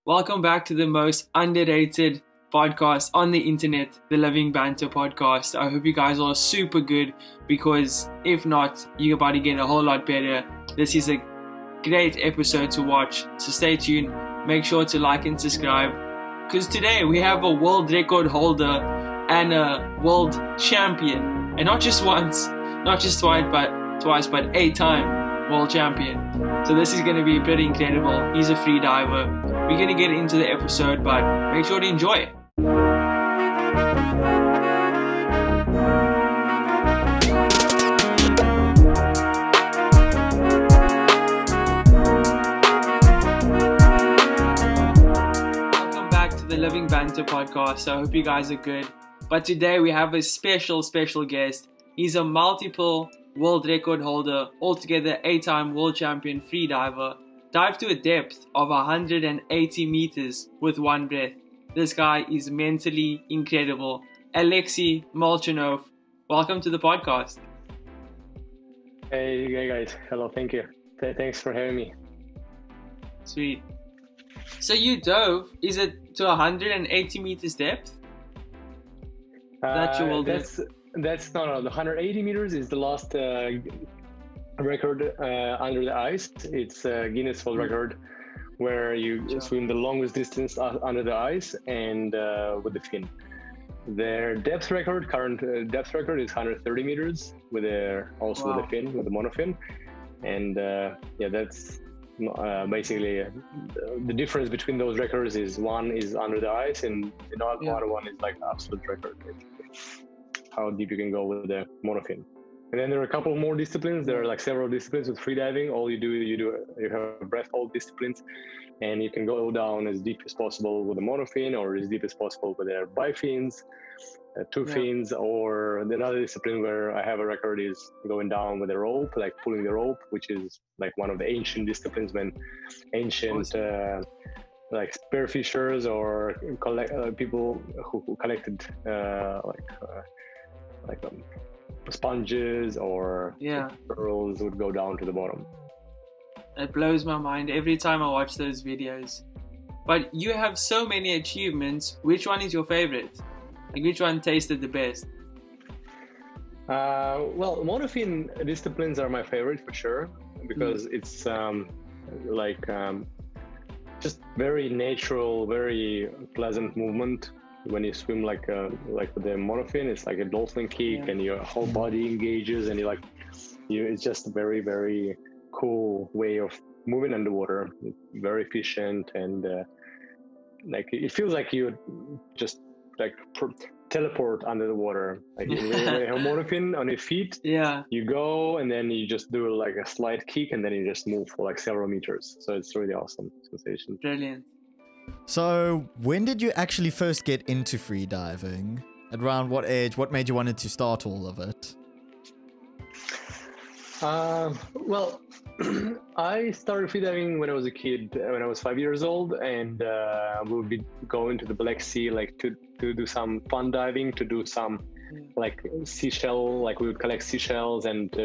Welcome back to the most underrated podcast on the internet, the Living Banter Podcast. I hope you guys are super good, because if not, you're about to get a whole lot better. This is a great episode to watch, so stay tuned. Make sure to like and subscribe, because today we have a world record holder and a world champion, and not just once, not just twice, but 8-time world champion. So this is going to be pretty incredible. He's a free diver. We're going to get into the episode, but make sure to enjoy it. Welcome back to the Living Banter Podcast. I hope you guys are good. But today we have a special guest. He's a multiple world record holder, altogether 8-time world champion free diver. Dive to a depth of 180 meters with one breath. This guy is mentally incredible. Alexey Molchanov, welcome to the podcast. Hey guys, hello, thank you. Thanks for having me. Sweet. So you dove, is it to 180 meters depth? That's your world record? That's no, the 180 meters is the last record under the ice. It's a Guinness World Record where you swim the longest distance under the ice and with the fin. Their depth record, current depth record, is 130 meters with with the fin, with the monofin. And that's basically the difference between those records is one is under the ice and the other one is like absolute record, how deep you can go with the monofin. And then there are a couple more disciplines. There are like several disciplines with freediving. All you have breath hold disciplines, and you can go down as deep as possible with a monofin or as deep as possible with their bifins, two fins, or another discipline where I have a record is going down with a rope, like pulling the rope, which is like one of the ancient disciplines when ancient like spearfishers or people who collected sponges or pearls would go down to the bottom. It blows my mind every time I watch those videos. But you have so many achievements. Which one is your favorite? Like, which one tasted the best? Well, monofin disciplines are my favorite for sure, because it's just very natural, very pleasant movement. When you swim like with the monofin, it's like a dolphin kick, and your whole body engages, and it's just a very, very cool way of moving underwater. It's very efficient, and it feels like you just like teleport under the water. Like when you have monofin on your feet, you go and then you just do like a slide kick, and then you just move for like several meters. So it's really awesome sensation. Brilliant. So when did you actually first get into free diving? At around what age? What made you wanted to start all of it? Well, I started freediving when I was a kid, when I was 5 years old, and we would be going to the Black Sea, like to do some fun diving, to do some like seashell, like we would collect seashells and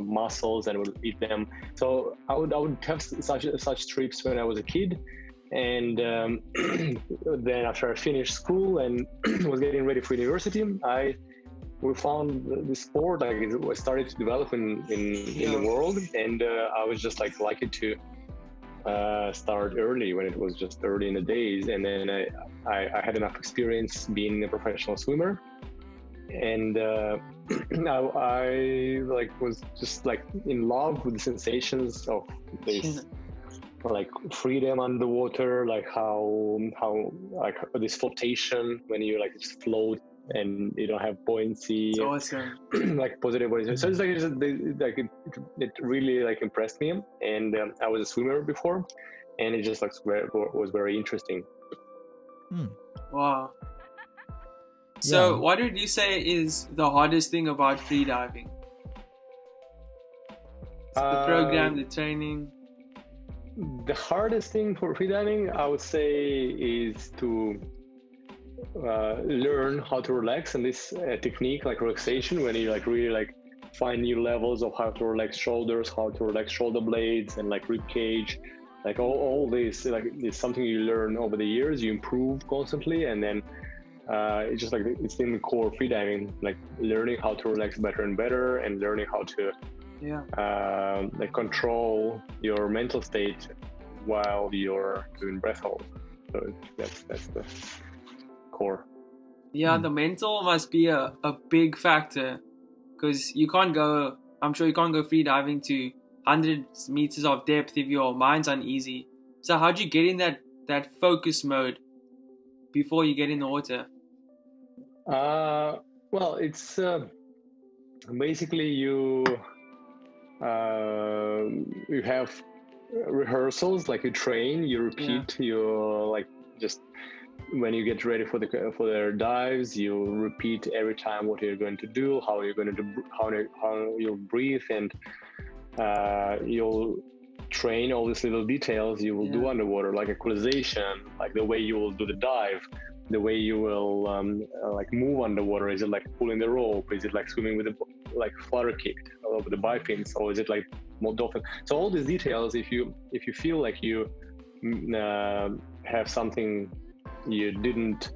mussels and would eat them. So I would have such trips when I was a kid. And then after I finished school and was getting ready for university, we found this sport, like it started to develop in the world, and I was just like lucky to start early when it was just early in the days. And then I had enough experience being a professional swimmer, and I was just like in love with the sensations of this. Like freedom underwater, like how like this flotation when you like just float and you don't have buoyancy. It's awesome. Like positive buoyancy. So it's like it really like impressed me, and I was a swimmer before, and it just like was very interesting. Wow. So what would you say is the hardest thing about freediving? The program, the training. The hardest thing for freediving, I would say, is to learn how to relax, and this technique, like relaxation, when you like really like find new levels of how to relax shoulders, how to relax shoulder blades and like rib cage, Like all this, like it's something you learn over the years, you improve constantly, and then it's just like it's in the core freediving, like learning how to relax better and better, and learning how to like control your mental state while you're doing breath hold. So that's the core. Yeah, the mental must be a big factor, because you can't go, I'm sure you can't go free diving to 100 meters of depth if your mind's uneasy. So how'd you get in that focus mode before you get in the water? Well, it's basically you have rehearsals, like you train, you repeat, you like just when you get ready for their dives, you repeat every time what you're going to do, how you're going to do, how you'll breathe, and you'll train all these little details you will do underwater, like equalization, like the way you will do the dive, the way you will like move underwater. Is it like pulling the rope? Is it like swimming with like flutter kicked over the bipins, or is it like more dolphin? So all these details, if you feel like you have something you didn't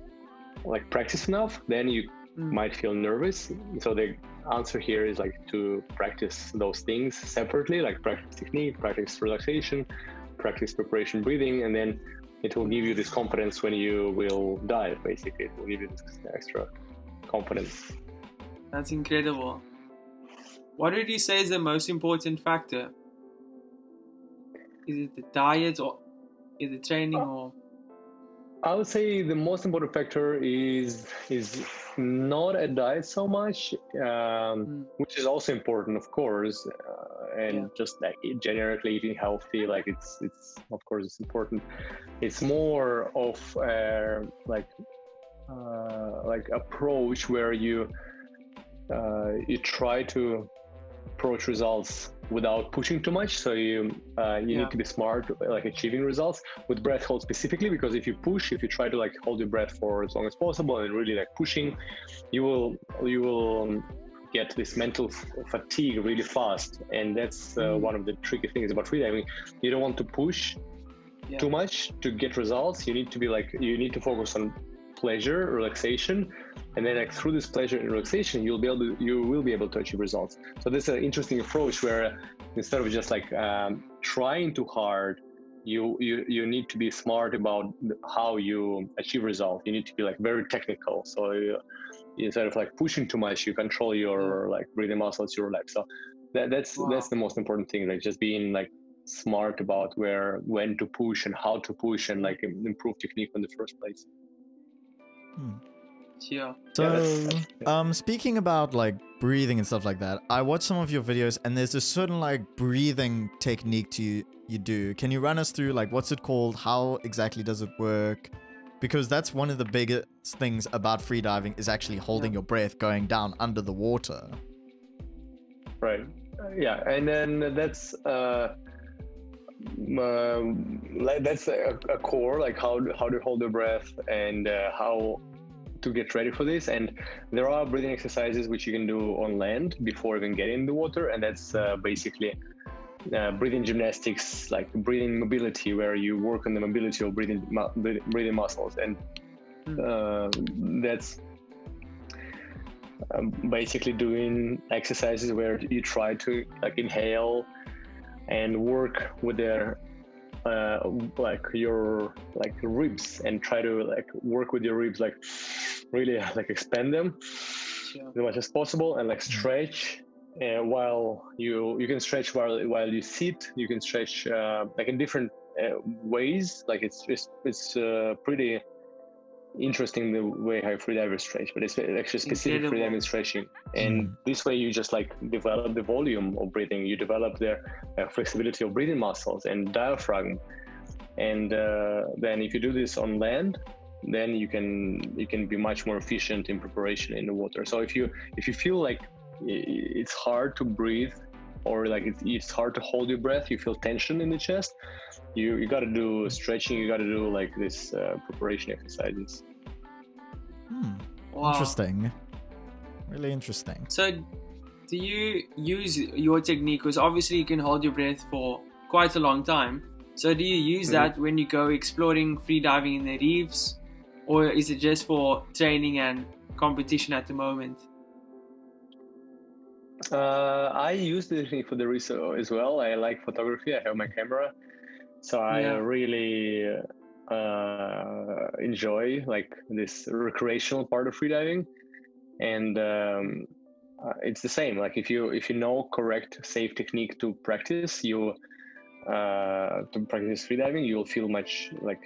like practice enough, then you might feel nervous. So the answer here is like to practice those things separately, like practice technique, practice relaxation, practice preparation breathing, and then it will give you this confidence when you will dive. Basically, it will give you this extra confidence. That's incredible. What would you say is the most important factor? Is it the diet, or is it training, or? I would say the most important factor is not a diet so much, which is also important, of course, and just like generically eating healthy, like it's of course it's important. It's more of like approach where you try to approach results without pushing too much. So you need to be smart, like achieving results with breath hold specifically, because if you try to like hold your breath for as long as possible and really like pushing, you will get this mental fatigue really fast. And that's one of the tricky things about freediving. You don't want to push too much to get results. You need to focus on pleasure, relaxation, and then like through this pleasure and relaxation, you will be able to achieve results. So this is an interesting approach where instead of just like trying too hard, you need to be smart about how you achieve results. You need to be like very technical. So instead of like pushing too much, you control your like breathing muscles, you relax. So that's the most important thing, like just being like smart about when to push and how to push, and like improve technique in the first place. Yeah. So, speaking about like breathing and stuff like that, I watched some of your videos, and there's a certain like breathing technique you do. Can you run us through like what's it called? How exactly does it work? Because that's one of the biggest things about freediving is actually holding your breath going down under the water. Right. Yeah, and then that's a core, like how to hold your breath and how to get ready for this. And there are breathing exercises which you can do on land before even getting in the water, and that's basically breathing gymnastics, like breathing mobility, where you work on the mobility of breathing muscles. And that's basically doing exercises where you try to like inhale and work with their like your like ribs, and try to like work with your ribs, like really like expand them as much as possible, and like stretch while you can stretch while you sit. You can stretch like in different ways. Like it's pretty interesting the way how freedivers stretch, but it's actually specific freediving stretching. And this way you just like develop the volume of breathing, you develop the flexibility of breathing muscles and diaphragm. And then if you do this on land, then you can be much more efficient in preparation in the water. So if you feel like it's hard to breathe, or like it's hard to hold your breath, you feel tension in the chest, you got to do stretching, you got to do like this preparation exercises. Wow. Interesting. Really interesting. So do you use your technique, because obviously you can hold your breath for quite a long time, So do you use that when you go exploring freediving in the reefs, or is it just for training and competition at the moment? I use the technique for the research as well. I like photography. I have my camera, so I really enjoy like this recreational part of freediving. And it's the same. Like if you know correct, safe technique to practice, freediving, you'll feel much like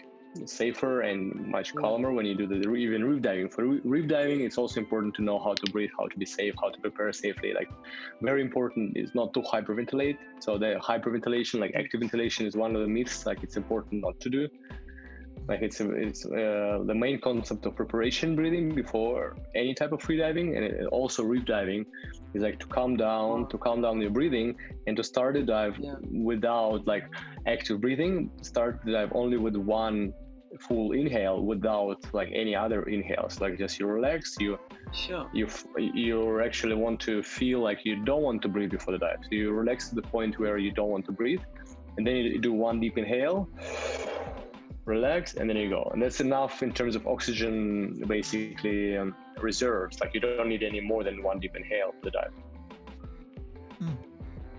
safer and much calmer when you do the even reef diving. For reef diving, it's also important to know how to breathe, how to be safe, how to prepare safely. Like very important is not to hyperventilate. So the hyperventilation, like active ventilation, is one of the myths. Like it's important not to do. Like it's the main concept of preparation breathing before any type of freediving, and also reef diving is like to calm down your breathing and to start the dive without like active breathing. Start the dive only with one full inhale without like any other inhales. Like just you relax, you actually want to feel like you don't want to breathe before the dive. So you relax to the point where you don't want to breathe, and then you do one deep inhale, relax, and then you go. And that's enough in terms of oxygen basically reserves. Like you don't need any more than one deep inhale for the dive.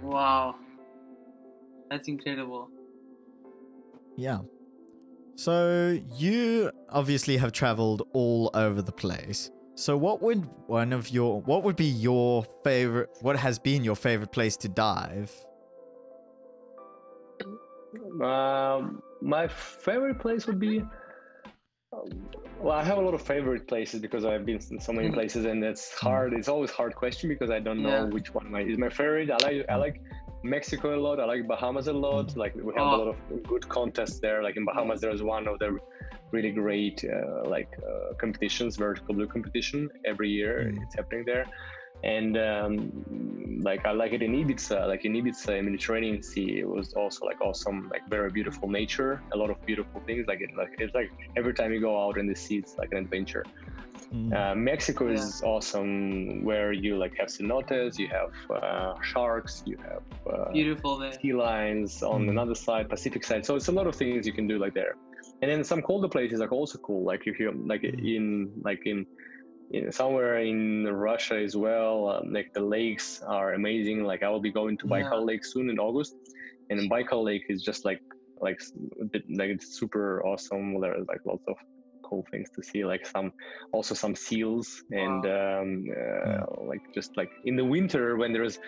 Wow, that's incredible. Yeah. So you obviously have traveled all over the place. So what would be your favorite, what has been your favorite place to dive? My favorite place would be, well, I have a lot of favorite places because I've been in so many places, and it's hard. It's always a hard question because I don't know which one is my favorite. I like Mexico a lot. I like Bahamas a lot. Like we have a lot of good contests there. Like in Bahamas, there's one of the really great competitions, vertical blue competition every year. It's happening there. And like I like it in Ibiza. Like in Ibiza, Mediterranean Sea, it was also like awesome, like very beautiful nature, a lot of beautiful things. It's like every time you go out in the sea, it's like an adventure. Mexico is awesome, where you like have cenotes, you have sharks, you have beautiful there. Sea lions on another side, Pacific side. So it's a lot of things you can do like there. And then some colder places are also cool. Like if you like in somewhere in Russia as well, like the lakes are amazing. Like I will be going to Baikal Lake soon in August, and Baikal Lake is just like it's super awesome. There's like lots of cool things to see, like some seals, and like just like in the winter when there's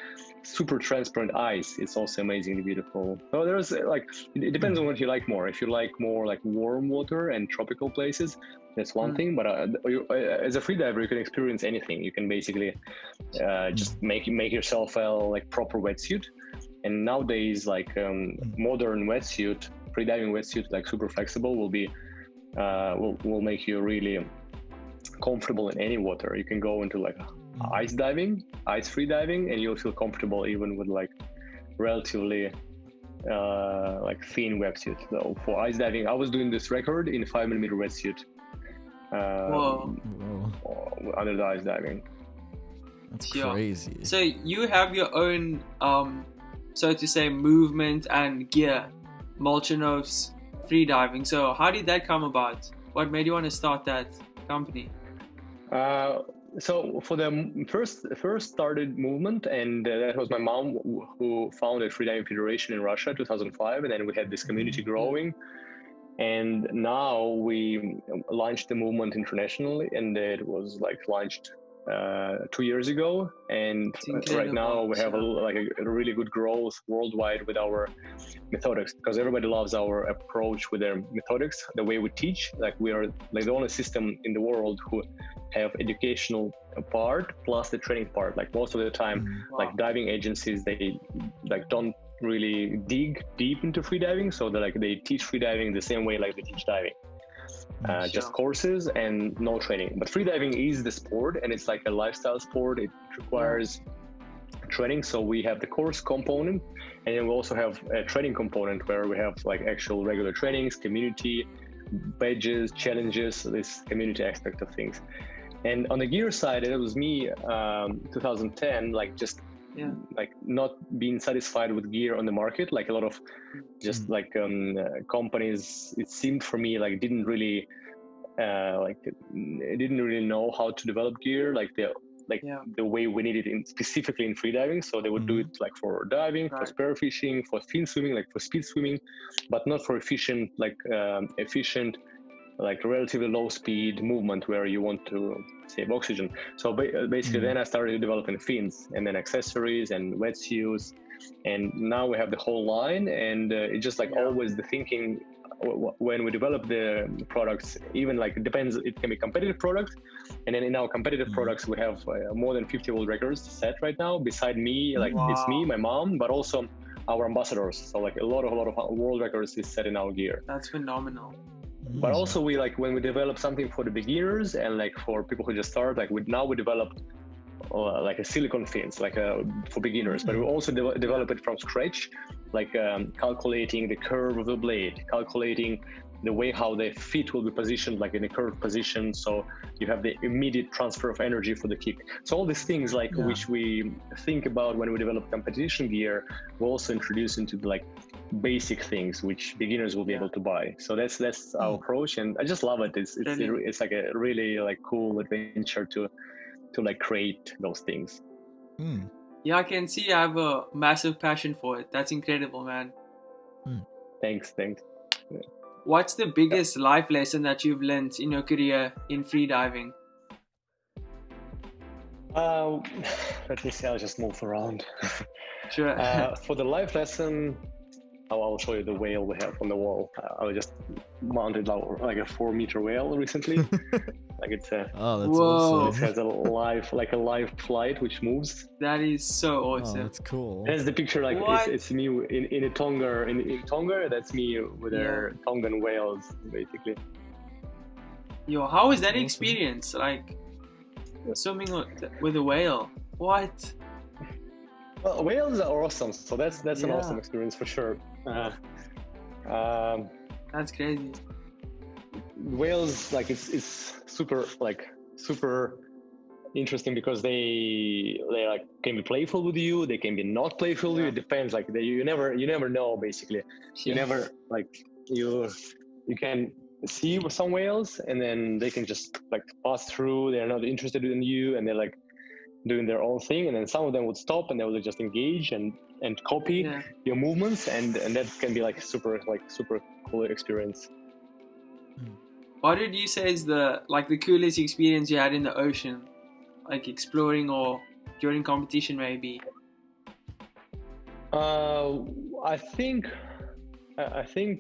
super transparent ice, it's also amazingly beautiful. So there's like it depends on what you like more. If you like more like warm water and tropical places, that's one thing. But as a freediver, you can experience anything. You can basically just make yourself a like proper wetsuit. And nowadays, like modern wetsuit, freediving wetsuit, like super flexible, will be will make you really comfortable in any water. You can go into like ice free diving, and you'll feel comfortable even with like relatively like thin wetsuit. So for ice diving, I was doing this record in 5mm wetsuit. Under the ice diving. That's crazy. So you have your own, so to say, movement and gear, Molchanov's freediving. So how did that come about? What made you want to start that company? So for the first started movement, and that was my mom who founded Freediving Federation in Russia 2005, and then we had this community growing. And now we launched the movement internationally, and it was like launched 2 years ago. And right now we have a really good growth worldwide with our methodics, because everybody loves our approach with their methodics, the way we teach. Like we are like the only system in the world who have educational part plus the training part. Like most of the time, like diving agencies, they like don't really dig deep into freediving, so they teach freediving the same way like they teach diving, just courses and no training. But freediving is the sport, and it's like a lifestyle sport. It requires training, so we have the course component, and then we also have a training component where we have like actual regular trainings, community badges, challenges, this community aspect of things. And on the gear side, it was me 2010, like just like not being satisfied with gear on the market. Like a lot of just like companies, it seemed for me like didn't really know how to develop gear the way we need it specifically in freediving. So they would do it like for diving, for spearfishing, for fin swimming, like for speed swimming, but not for efficient like relatively low speed movement where you want to save oxygen. So basically then I started developing fins and then accessories and wetsuits, and now we have the whole line. And it's just like always the thinking when we develop the products, even like it depends, it can be competitive products, and then in our competitive products we have more than 50 world records set right now. Beside me, like it's me, my mom, but also our ambassadors. So like a lot of world records is set in our gear. That's phenomenal. But also we like when we develop something for the beginners and like for people who just start, like we developed like a silicone fins, like for beginners, but we also develop it from scratch, like calculating the curve of the blade, calculating the way how the feet will be positioned, like in a curved position, so you have the immediate transfer of energy for the kick. So all these things like which we think about when we develop competition gear, we also introduce into the like basic things which beginners will be able to buy. So that's our approach, and I just love it. It's like a really like cool adventure to like create those things. Yeah, I can see you have a massive passion for it. That's incredible, man. Thanks. Yeah. What's the biggest life lesson that you've learned in your career in freediving? Let me see, I'll just move around. Sure. For the life lesson, I'll show you the whale we have on the wall. I just mounted like a 4-meter whale recently. Like it's a awesome. It has a live flight which moves. That is so awesome. That's cool. That's the picture. Like it's me in a Tonga in Tonga. That's me with their Tongan whales basically. Yo, how was that experience? Like swimming with a whale. What? Well, whales are awesome. So that's an awesome experience for sure. That's crazy. Whales, like it's super interesting because they like can be playful with you, they can be not playful with you. It depends. Like you never know basically. You never like you can see with some whales and then they can just like pass through. They're not interested in you and they're like doing their own thing, and then some of them would stop and they would just engage and copy your movements, and that can be like super cool experience. What did you say is the coolest experience you had in the ocean, like exploring or during competition maybe? I think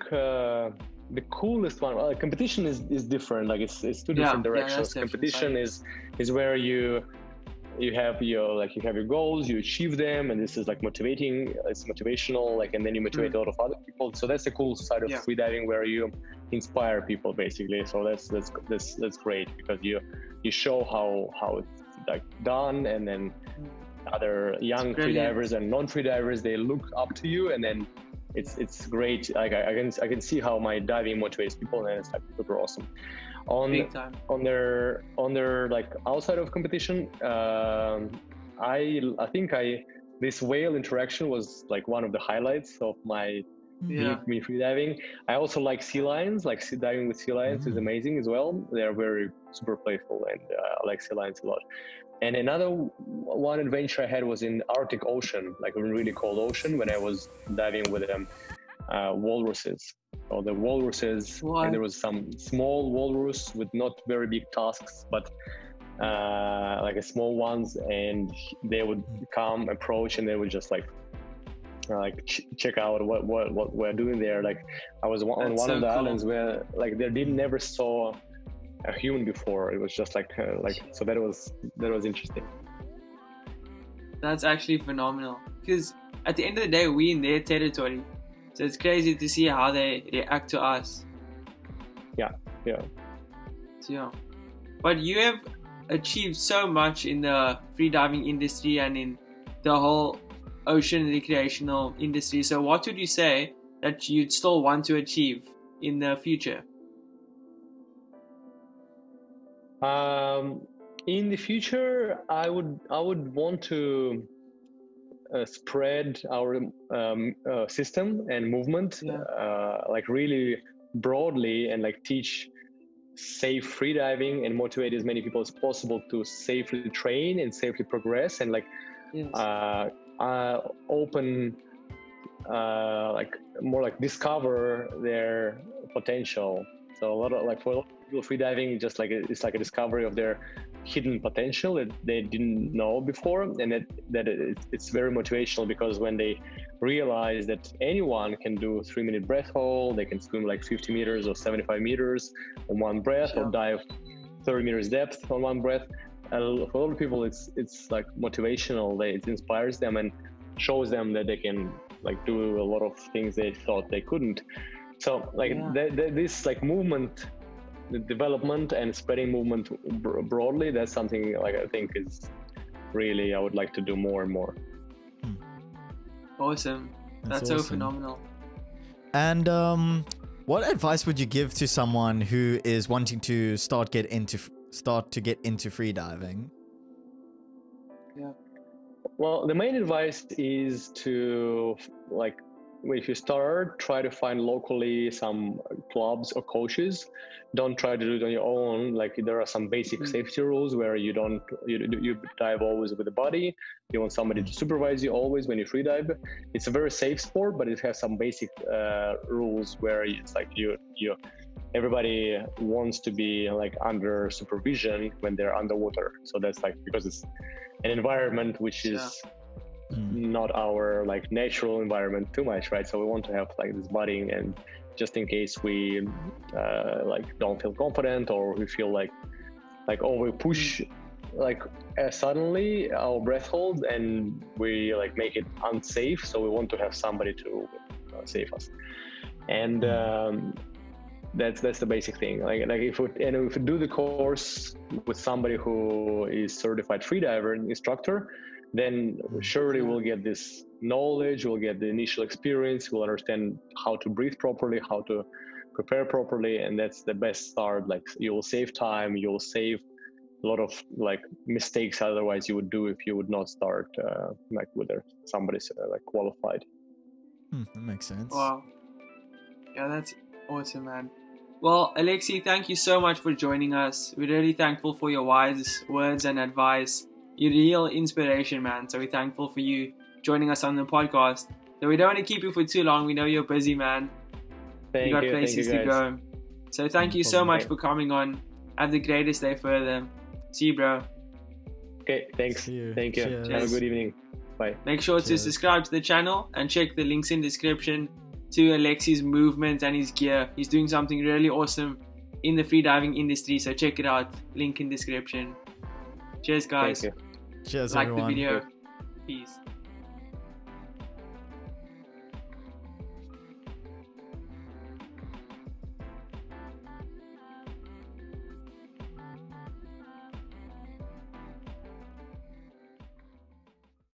the coolest one. Competition is different. Like it's two different directions. Competition is where you have your goals, you achieve them, and this is like motivating. It's motivational, like, and then you motivate a lot of other people. So that's the cool side of freediving, where you inspire people basically. So that's great because you show how it's like done, and then other young freedivers and non-freedivers, they look up to you, and then it's great. Like I can see how my diving motivates people, and it's like super awesome. On their like outside of competition, I think this whale interaction was like one of the highlights of my me freediving. I also like sea lions. Like diving with sea lions is amazing as well. They're very super playful, and I like sea lions a lot. And another one adventure I had was in Arctic Ocean, like a really cold ocean, when I was diving with walruses. So the walruses, and there was some small walrus with not very big tusks, but like a small ones, and they would come, approach, and they would just like check out what we're doing there. Like I was on one of the islands where like they never saw a human before. It was just like so that was interesting. That's actually phenomenal, because at the end of the day, we in their territory. So it's crazy to see how they react to us. Yeah. But you have achieved so much in the freediving industry and in the whole ocean recreational industry. So what would you say that you'd still want to achieve in the future? In the future, I would want to spread our system and movement like really broadly, and like teach safe freediving and motivate as many people as possible to safely train and safely progress, and like open like more like discover their potential. So a lot of like for a lot of people, freediving just like it's like a discovery of their hidden potential that they didn't know before, and it's very motivational, because when they realize that anyone can do 3-minute breath hold, they can swim like 50 meters or 75 meters on one breath, or dive 30 meters depth on one breath. For a lot of people, it's like motivational. It inspires them and shows them that they can like do a lot of things they thought they couldn't. So like this like movement, the development and spreading movement broadly, that's something like I think is really I would like to do more and more. Awesome. That's so phenomenal. And what advice would you give to someone who is wanting to start to get into freediving? Well, the main advice is to, like, if you start, try to find locally some clubs or coaches. Don't try to do it on your own. Like, there are some basic safety rules where you dive always with the body. You want somebody to supervise you always when you freedive. It's a very safe sport, but it has some basic rules where it's like everybody wants to be like under supervision when they're underwater. So that's like, because it's an environment which is not our like natural environment too much, right? So we want to have like this budding, and just in case we like don't feel confident, or we feel like we push like suddenly our breath hold and we like make it unsafe. So we want to have somebody to save us, and that's the basic thing. Like if we do the course with somebody who is certified freediver and instructor, then surely we'll get this knowledge, we'll get the initial experience, we'll understand how to breathe properly, how to prepare properly, and that's the best start. Like, you'll save time, you'll save a lot of like mistakes otherwise you would do if you would not start like with somebody's like qualified. That makes sense. Wow. Yeah, that's awesome, man. Well, Alexey, thank you so much for joining us. We're really thankful for your wise words and advice. You're real inspiration, man. So we're thankful for you joining us on the podcast. So we don't want to keep you for too long. We know you're busy, man. You got places to go. So thank you so much for coming on. Have the greatest day further. See you, bro. Okay, thanks. Thank you. Cheers. Have a good evening. Bye. Make sure to subscribe to the channel and check the links in description to Alexey's movement and his gear. He's doing something really awesome in the freediving industry. So check it out. Link in description. Cheers, guys. Thank you. Cheers, like everyone. the video. Peace.